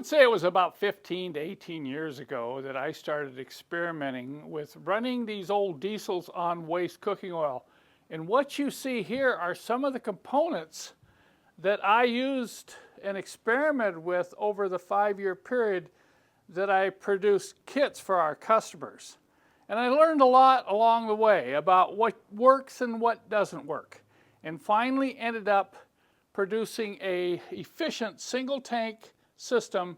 say it was about 15 to 18 years ago that I started experimenting with running these old diesels on waste cooking oil. And what you see here are some of the components that I used and experimented with over the 5-year period that I produced kits for our customers. And I learned a lot along the way about what works and what doesn't work. And finally ended up producing an efficient single tank system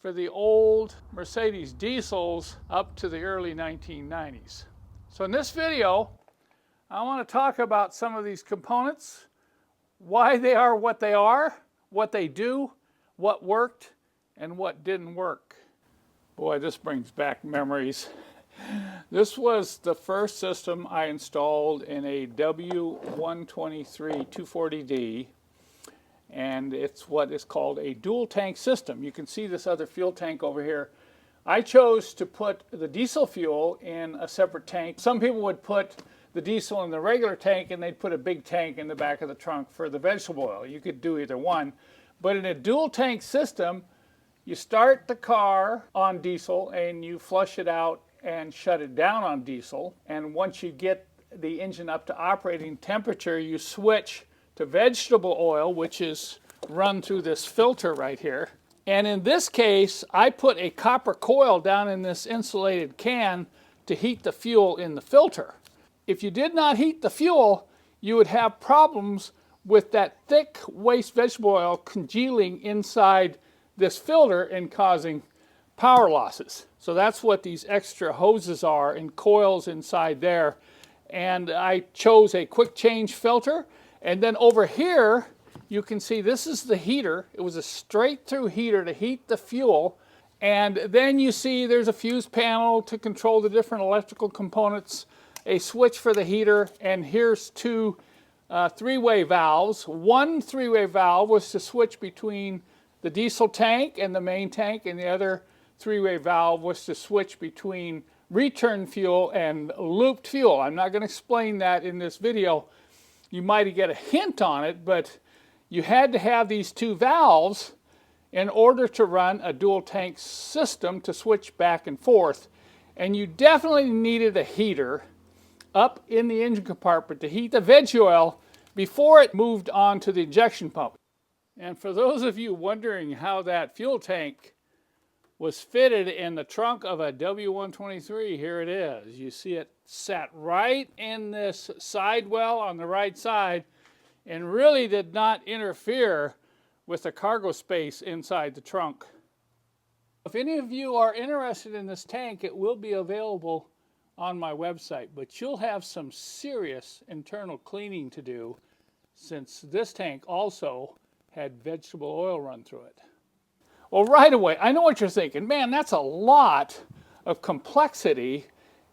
for the old Mercedes diesels up to the early 1990s. So in this video, I want to talk about some of these components, why they are, what they do, what worked, and what didn't work. Boy, this brings back memories. This was the first system I installed in a W123 240D, and it's what is called a dual tank system. You can see this other fuel tank over here. I chose to put the diesel fuel in a separate tank. Some people would put the diesel in the regular tank and they'd put a big tank in the back of the trunk for the vegetable oil. You could do either one. But in a dual tank system, you start the car on diesel and you flush it out and shut it down on diesel. And once you get the engine up to operating temperature, you switch to vegetable oil, which is run through this filter right here. And in this case, I put a copper coil down in this insulated can to heat the fuel in the filter. If you did not heat the fuel, you would have problems with that thick waste vegetable oil congealing inside this filter and causing power losses. So that's what these extra hoses are and coils inside there. And I chose a quick change filter. And then over here, you can see this is the heater. It was a straight through heater to heat the fuel. And then you see there's a fuse panel to control the different electrical components, a switch for the heater, and here's two three-way valves. One three-way valve was to switch between the diesel tank and the main tank, and the other three-way valve was to switch between return fuel and looped fuel. I'm not going to explain that in this video. You might get a hint on it, but you had to have these two valves in order to run a dual tank system to switch back and forth. And you definitely needed a heater up in the engine compartment to heat the veg oil before it moved on to the injection pump. And for those of you wondering how that fuel tank was fitted in the trunk of a W123, here it is. You see it sat right in this sidewell on the right side and really did not interfere with the cargo space inside the trunk. If any of you are interested in this tank, it will be available on my website, but you'll have some serious internal cleaning to do since this tank also had vegetable oil run through it. Well, right away, I know what you're thinking. Man, that's a lot of complexity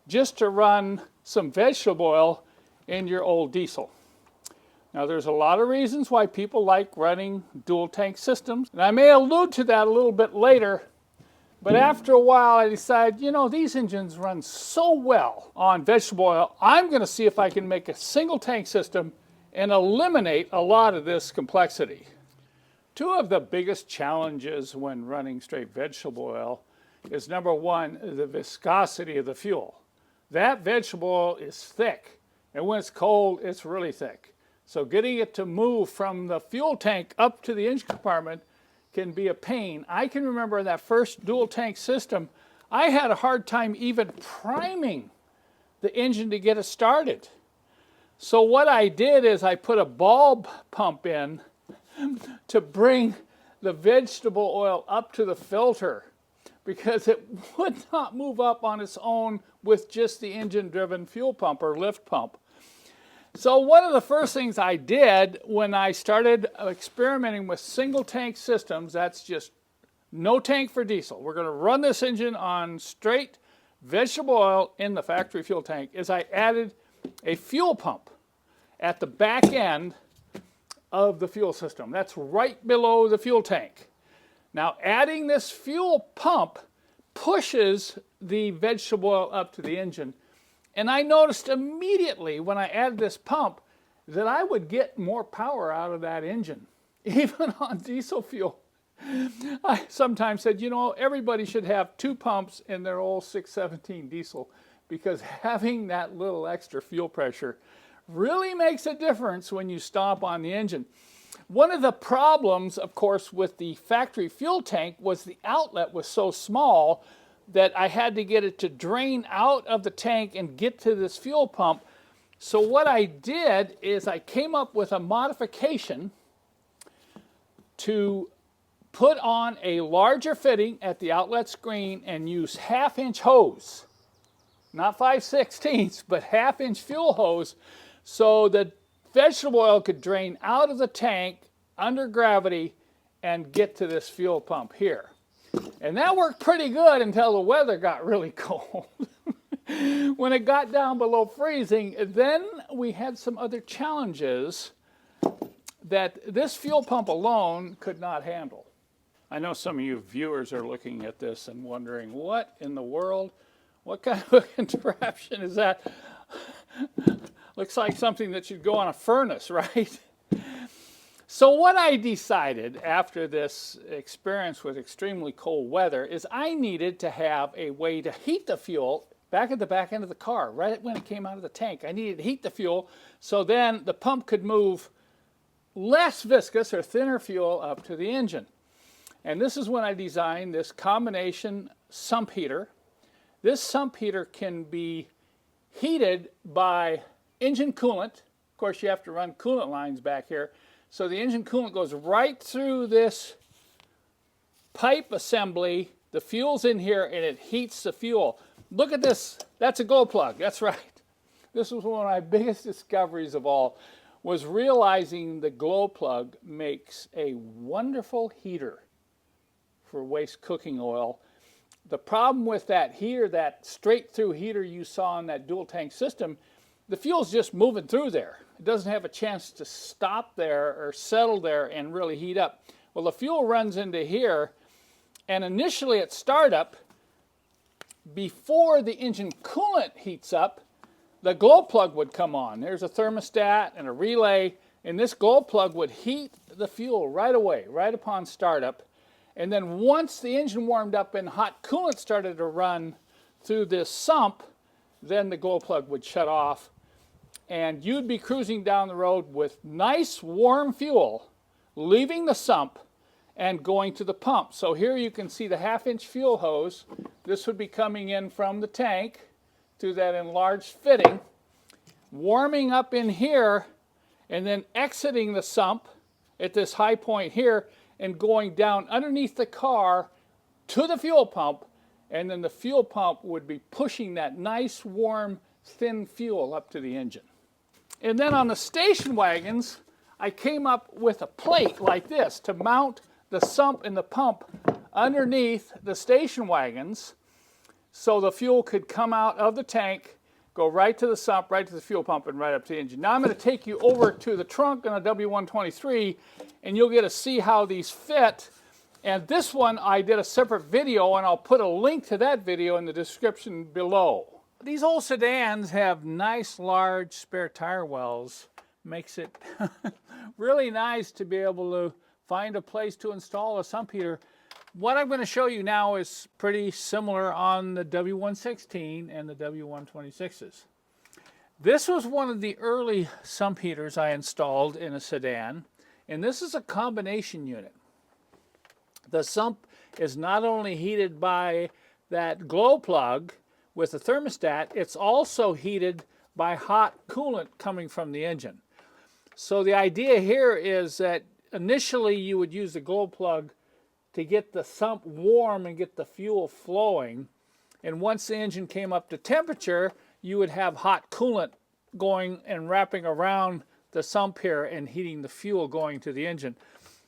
just to run some vegetable oil in your old diesel. Now, there's a lot of reasons why people like running dual tank systems, and I may allude to that a little bit later. But after a while, I decided, you know, these engines run so well on vegetable oil, I'm going to see if I can make a single tank system and eliminate a lot of this complexity. Two of the biggest challenges when running straight vegetable oil is, number one, the viscosity of the fuel. That vegetable oil is thick, and when it's cold, it's really thick. So getting it to move from the fuel tank up to the engine compartment can be a pain. I can remember in that first dual tank system, I had a hard time even priming the engine to get it started. So what I did is I put a bulb pump in to bring the vegetable oil up to the filter because it would not move up on its own with just the engine-driven fuel pump or lift pump. So one of the first things I did when I started experimenting with single tank systems, that's just no tank for diesel, we're going to run this engine on straight vegetable oil in the factory fuel tank, is I added a fuel pump at the back end of the fuel system. That's right below the fuel tank. Now, adding this fuel pump pushes the vegetable oil up to the engine. And I noticed immediately when I added this pump that I would get more power out of that engine, even on diesel fuel. I sometimes said, you know, everybody should have 2 pumps in their old 617 diesel, because having that little extra fuel pressure really makes a difference when you stomp on the engine. One of the problems, of course, with the factory fuel tank was the outlet was so small that I had to get it to drain out of the tank and get to this fuel pump. So what I did is I came up with a modification to put on a larger fitting at the outlet screen and use 1/2-inch hose, not 5/16, but 1/2-inch fuel hose, so that vegetable oil could drain out of the tank under gravity and get to this fuel pump here. And that worked pretty good until the weather got really cold. When it got down below freezing, then we had some other challenges that this fuel pump alone could not handle. I know some of you viewers are looking at this and wondering, what in the world? What kind of a contraption is that? Looks like something that should go on a furnace, right? So what I decided after this experience with extremely cold weather is I needed to have a way to heat the fuel back at the back end of the car, right when it came out of the tank. I needed to heat the fuel so then the pump could move less viscous or thinner fuel up to the engine. And this is when I designed this combination sump heater. This sump heater can be heated by engine coolant. Of course, you have to run coolant lines back here. So the engine coolant goes right through this pipe assembly. The fuel's in here and it heats the fuel. Look at this. That's a glow plug. That's right. This was one of my biggest discoveries of all, was realizing the glow plug makes a wonderful heater for waste cooking oil. The problem with that heater, that straight through heater you saw in that dual tank system, the fuel's just moving through there. It doesn't have a chance to stop there or settle there and really heat up. Well, the fuel runs into here, and initially at startup, before the engine coolant heats up, the glow plug would come on. There's a thermostat and a relay, and this glow plug would heat the fuel right away, right upon startup. And then once the engine warmed up and hot coolant started to run through this sump, then the glow plug would shut off, and you'd be cruising down the road with nice warm fuel leaving the sump and going to the pump. So here you can see the 1/2-inch fuel hose. This would be coming in from the tank through that enlarged fitting, warming up in here, and then exiting the sump at this high point here and going down underneath the car to the fuel pump, and then the fuel pump would be pushing that nice warm thin fuel up to the engine. And then on the station wagons, I came up with a plate like this to mount the sump and the pump underneath the station wagons so the fuel could come out of the tank, go right to the sump, right to the fuel pump, and right up to the engine. Now I'm going to take you over to the trunk on a W123, and you'll get to see how these fit. And this one I did a separate video, and I'll put a link to that video in the description below. These old sedans have nice large spare tire wells. Makes it really nice to be able to find a place to install a sump heater. What I'm going to show you now is pretty similar on the W116 and the W126s. This was one of the early sump heaters I installed in a sedan, and this is a combination unit. The sump is not only heated by that glow plug with the thermostat, it's also heated by hot coolant coming from the engine. So the idea here is that initially you would use the glow plug to get the sump warm and get the fuel flowing. And once the engine came up to temperature, you would have hot coolant going and wrapping around the sump here and heating the fuel going to the engine.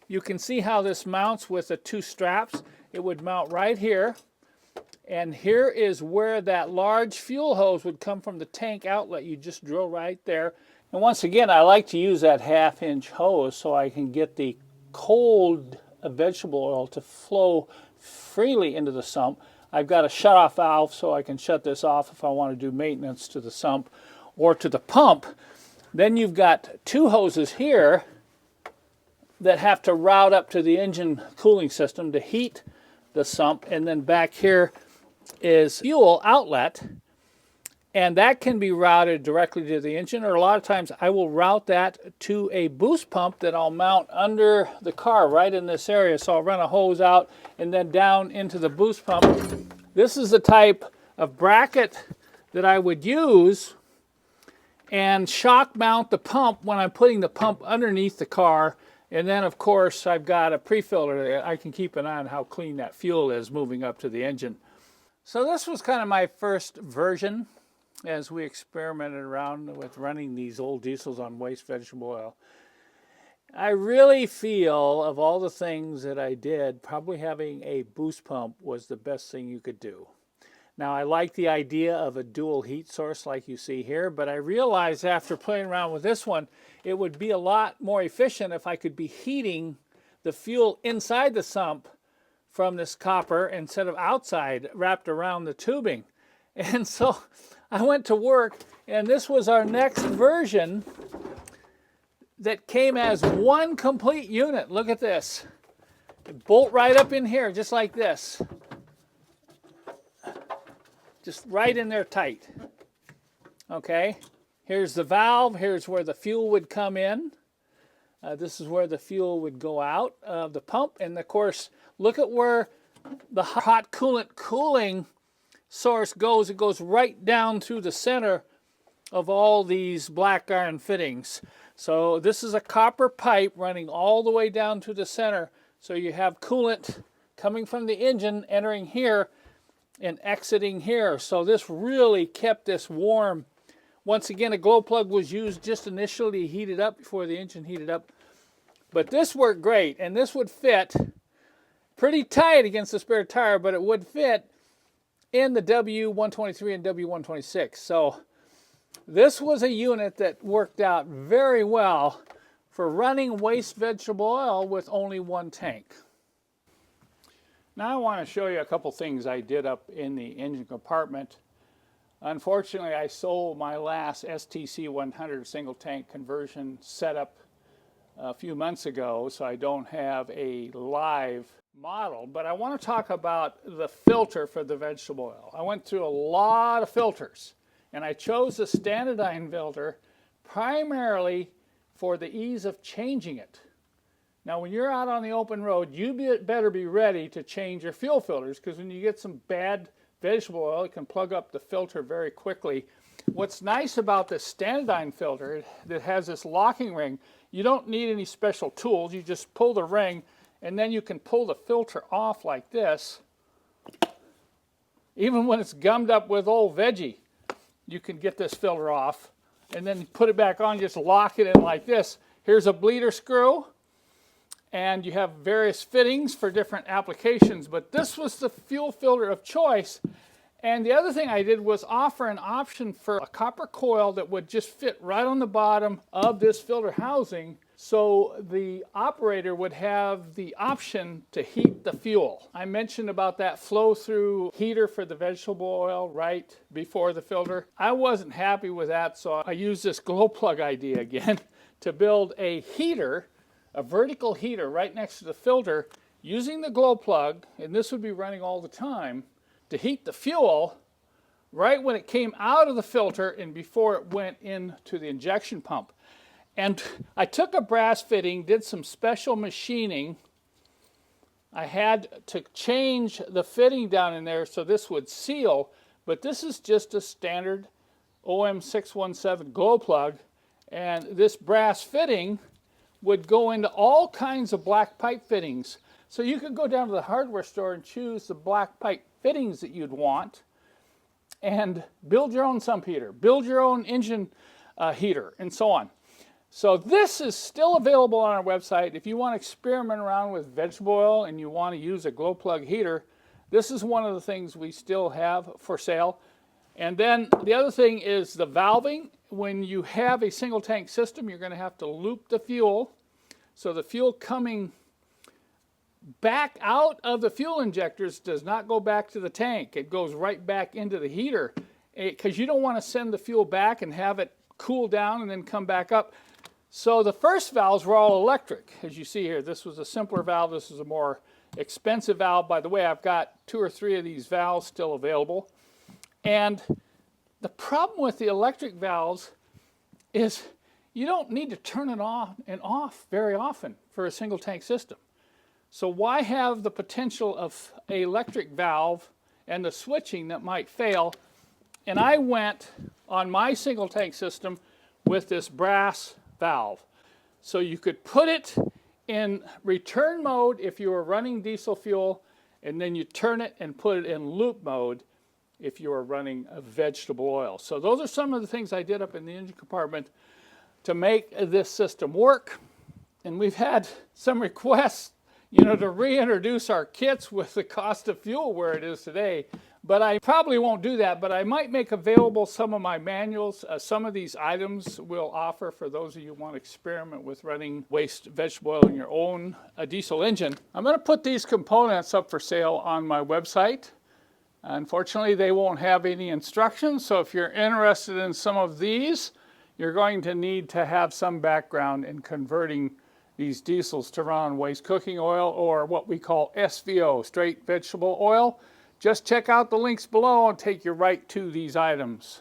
You can see how this mounts with the 2 straps. It would mount right here. And here is where that large fuel hose would come from the tank outlet. You just drill right there. And once again, I like to use that 1/2-inch hose so I can get the cold vegetable oil to flow freely into the sump. I've got a shut-off valve so I can shut this off if I want to do maintenance to the sump or to the pump. Then you've got 2 hoses here that have to route up to the engine cooling system to heat the sump, and then back here is fuel outlet, and that can be routed directly to the engine, or a lot of times I will route that to a boost pump that I'll mount under the car right in this area. So I'll run a hose out and then down into the boost pump. This is the type of bracket that I would use and shock mount the pump when I'm putting the pump underneath the car. And then, of course, I've got a pre-filter that I can keep an eye on how clean that fuel is moving up to the engine. So this was kind of my first version as we experimented around with running these old diesels on waste vegetable oil. I really feel, of all the things that I did, probably having a boost pump was the best thing you could do. Now, I like the idea of a dual heat source like you see here, but I realized after playing around with this one, it would be a lot more efficient if I could be heating the fuel inside the sump from this copper instead of outside, wrapped around the tubing. And so I went to work, and this was our next version that came as one complete unit. Look at this. Bolt right up in here, just like this. Just right in there tight. Okay, here's the valve. Here's where the fuel would come in. This is where the fuel would go out of the pump. And of course, look at where the hot coolant cooling source goes. It goes right down through the center of all these black iron fittings. So this is a copper pipe running all the way down to the center. So you have coolant coming from the engine, entering here, and exiting here. So this really kept this warm. Once again, a glow plug was used just initially to heat it up before the engine heated up. But this worked great, and this would fit pretty tight against the spare tire, but it would fit in the W123 and W126. So this was a unit that worked out very well for running waste vegetable oil with only one tank. Now I want to show you a couple things I did up in the engine compartment. Unfortunately, I sold my last STC 100 single tank conversion setup a few months ago, so I don't have a live model, but I want to talk about the filter for the vegetable oil. I went through a lot of filters, and I chose the standardine filter primarily for the ease of changing it. Now, when you're out on the open road, you better be ready to change your fuel filters, because when you get some bad vegetable oil, it can plug up the filter very quickly. What's nice about the standardine filter that has this locking ring, you don't need any special tools. You just pull the ring, and then you can pull the filter off like this. Even when it's gummed up with old veggie, you can get this filter off, and then put it back on, just lock it in like this. Here's a bleeder screw. And you have various fittings for different applications, but this was the fuel filter of choice. And the other thing I did was offer an option for a copper coil that would just fit right on the bottom of this filter housing, so the operator would have the option to heat the fuel. I mentioned about that flow-through heater for the vegetable oil right before the filter. I wasn't happy with that, so I used this glow plug idea again to build a heater, a vertical heater right next to the filter, using the glow plug, and this would be running all the time, to heat the fuel right when it came out of the filter and before it went into the injection pump. And I took a brass fitting, did some special machining. I had to change the fitting down in there so this would seal, but this is just a standard OM617 glow plug, and this brass fitting would go into all kinds of black pipe fittings. So you could go down to the hardware store and choose the black pipe fittings that you'd want and build your own sump heater, build your own engine heater, and so on. So this is still available on our website. If you want to experiment around with vegetable oil and you want to use a glow plug heater, this is one of the things we still have for sale. And then the other thing is the valving. When you have a single tank system, you're going to have to loop the fuel. So the fuel coming back out of the fuel injectors does not go back to the tank. It goes right back into the heater, because you don't want to send the fuel back and have it cool down and then come back up. So the first valves were all electric. As you see here, this was a simpler valve. This is a more expensive valve. By the way, I've got 2 or 3 of these valves still available. And the problem with the electric valves is you don't need to turn it on and off very often for a single tank system. So why have the potential of an electric valve and the switching that might fail? And I went on my single tank system with this brass valve. So you could put it in return mode if you were running diesel fuel, and then you turn it and put it in loop mode if you were running a vegetable oil. So those are some of the things I did up in the engine compartment to make this system work. And we've had some requests, to reintroduce our kits with the cost of fuel where it is today. But I probably won't do that, but I might make available some of my manuals. Some of these items we'll offer for those of you who want to experiment with running waste vegetable oil in your own diesel engine. I'm going to put these components up for sale on my website. Unfortunately, they won't have any instructions, so if you're interested in some of these, you're going to need to have some background in converting these diesels to run on waste cooking oil, or what we call SVO, straight vegetable oil. Just check out the links below and take you right to these items.